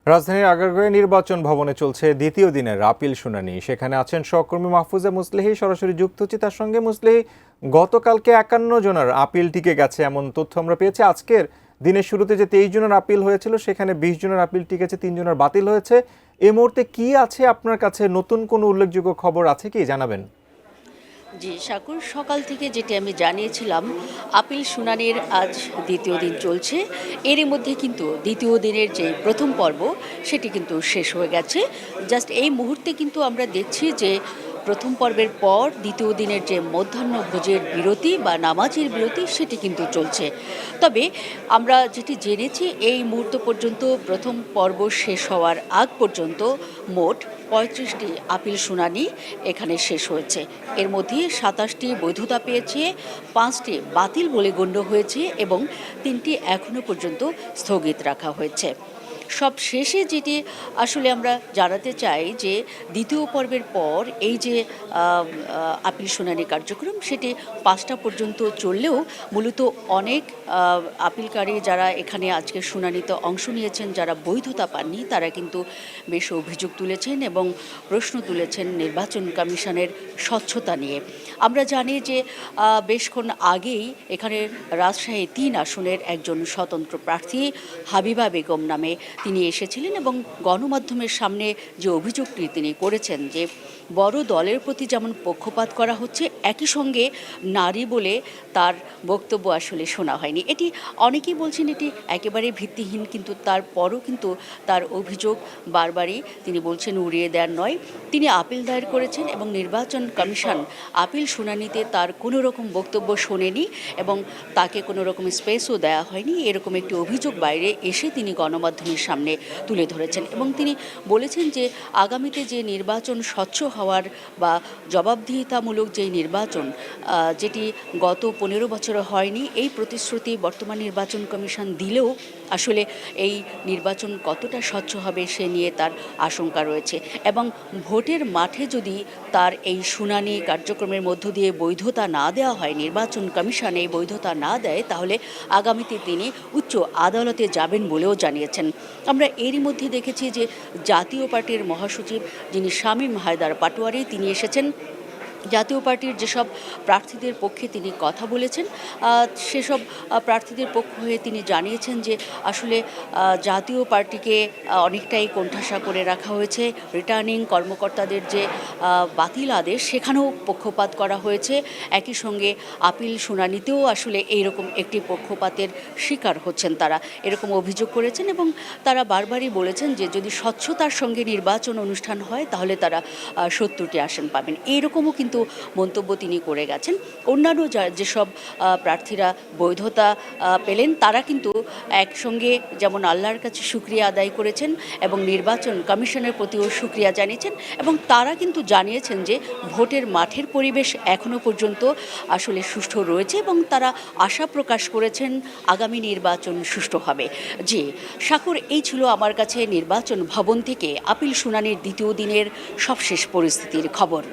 রাজধানীর আগারগাঁওয়ে নির্বাচন ভবনে চলছে দ্বিতীয় দিনের আপিল শুনানি। সেখানে আছেন সহকর্মী মাহফুজা মুসলিহি, সরাসরি যুক্ত হচ্ছি তার সঙ্গে। মুসলিহি, গতকালকে 51 জনের আপিল টিকে গেছে এমন তথ্য আমরা পেয়েছি। আজকের দিনের শুরুতে যে 23 জনের আপিল হয়েছিল সেখানে 20 জনের আপিল টিকেছে, 3 জনের বাতিল হয়েছে। এই মুহূর্তে কি আছে আপনার কাছে? নতুন কোনো উল্লেখযোগ্য খবর আছে কি, জানাবেন? জি শাকুর, সকাল থেকে যেটি আমি জানিয়েছিলাম, আপিল শুনানির আজ দ্বিতীয় দিন চলছে। এরই মধ্যে কিন্তু দ্বিতীয় দিনের যে প্রথম পর্ব সেটি কিন্তু শেষ হয়ে গেছে। জাস্ট এই মুহূর্তে কিন্তু আমরা দেখছি যে প্রথম পর্বের পর দ্বিতীয় দিনের যে মধ্যাহ্নভোজের বিরতি বা নামাজের বিরতি সেটি কিন্তু চলছে। তবে আমরা যেটি জেনেছি, এই মুহূর্ত পর্যন্ত প্রথম পর্ব শেষ হওয়ার আগ পর্যন্ত মোট 35টি আপিল শুনানি এখানে শেষ হয়েছে। এর মধ্যে 27টি বৈধতা পেয়েছে, 5টি বাতিল বলে গণ্য হয়েছে এবং 3টি এখনও পর্যন্ত স্থগিত রাখা হয়েছে। সব শেষে যেটি আসলে আমরা জানাতে চাই যে দ্বিতীয় পর্বের পর এই যে আপিল শুনানি কার্যক্রম সেটি 5টা পর্যন্ত চললেও মূলত অনেক আপিলকারী যারা এখানে আজকে শুনানিতে অংশ নিয়েছেন, যারা বৈধতা পাননি, তারা কিন্তু বেশ অভিযোগ তুলেছেন এবং প্রশ্ন তুলেছেন নির্বাচন কমিশনের স্বচ্ছতা নিয়ে। আমরা জানি যে বেশক্ষণ আগেই এখানে রাজশাহী 3 আসনের একজন স্বতন্ত্র প্রার্থী হাবিবা বেগম নামে তিনি এসেছিলেন এবং গণমাধ্যমের সামনে যে অভিযোগটি তিনি করেছেন যে বড় দলের প্রতি যেমন পক্ষপাত করা হচ্ছে, একই সঙ্গে নারী বলে তার বক্তব্য আসলে শোনা হয়নি। এটি অনেকেই বলছেন এটি একেবারে ভিত্তিহীন, কিন্তু তারপরও কিন্তু তার অভিযোগ বারবারই তিনি বলছেন উড়িয়ে দেওয়ার নয়। তিনি আপিল দায়ের করেছেন এবং নির্বাচন কমিশন আপিল শুনানিতে তার কোনো রকম বক্তব্য শোনেনি এবং তাকে কোনো রকম স্পেসও দেওয়া হয়নি, এরকম একটি অভিযোগ বাইরে এসে তিনি গণমাধ্যমের সামনে তুলে ধরেছেন এবং তিনি বলেছেন যে আগামীতে যে নির্বাচন স্বচ্ছ হওয়ার বা জবাবদিহিতামূলক যে নির্বাচন যেটি গত 15 বছরে হয়নি, এই প্রতিশ্রুতি বর্তমান নির্বাচন কমিশন দিলেও আসলে এই নির্বাচন কতটা স্বচ্ছ হবে সে নিয়ে তার আশঙ্কা রয়েছে এবং ভোটের মাঠে যদি তার এই শুনানি কার্যক্রমের মধ্য দিয়ে বৈধতা না দেওয়া হয়, নির্বাচন কমিশন এই বৈধতা না দেয়, তাহলে আগামীতে তিনি উচ্চ আদালতে যাবেন বলেও জানিয়েছেন। আমরা এরই মধ্যে দেখেছি যে জাতীয় পার্টির মহাসচিব যিনি শামীম হায়দার পাটোয়ারি, তিনি এসেছেন। জাতীয় পার্টির যেসব প্রার্থীদের পক্ষে তিনি কথা বলেছেন, সেসব প্রার্থীদের পক্ষ হয়ে তিনি জানিয়েছেন যে আসলে জাতীয় পার্টিকে অনেকটাই কোণঠাসা করে রাখা হয়েছে। রিটার্নিং কর্মকর্তাদের যে বাতিল আদেশ, সেখানেও পক্ষপাত করা হয়েছে। একই সঙ্গে আপিল শুনানিতেও আসলে এইরকম একটি পক্ষপাতের শিকার হচ্ছেন তারা, এরকম অভিযোগ করেছেন এবং তারা বারবারই বলেছেন যে যদি স্বচ্ছতার সঙ্গে নির্বাচন অনুষ্ঠান হয় তাহলে তারা 70টি আসন পাবেন। এইরকমও কিন্তু মন্তব্য তিনি করে গেছেন। অন্যান্য যেসব প্রার্থীরা বৈধতা পেলেন তারা কিন্তু একসঙ্গে যেমন আল্লাহর কাছে শুকরিয়া আদায় করেছেন এবং নির্বাচন কমিশনের প্রতিও শুকরিয়া জানিয়েছেন এবং তারা কিন্তু জানিয়েছেন যে ভোটের মাঠের পরিবেশ এখনও পর্যন্ত আসলে সুষ্ঠু রয়েছে এবং তারা আশা প্রকাশ করেছেন আগামী নির্বাচন সুষ্ঠু হবে। জি শাকুর, এই ছিল আমার কাছে নির্বাচন ভবন থেকে আপিল শুনানির দ্বিতীয় দিনের সবশেষ পরিস্থিতির খবর।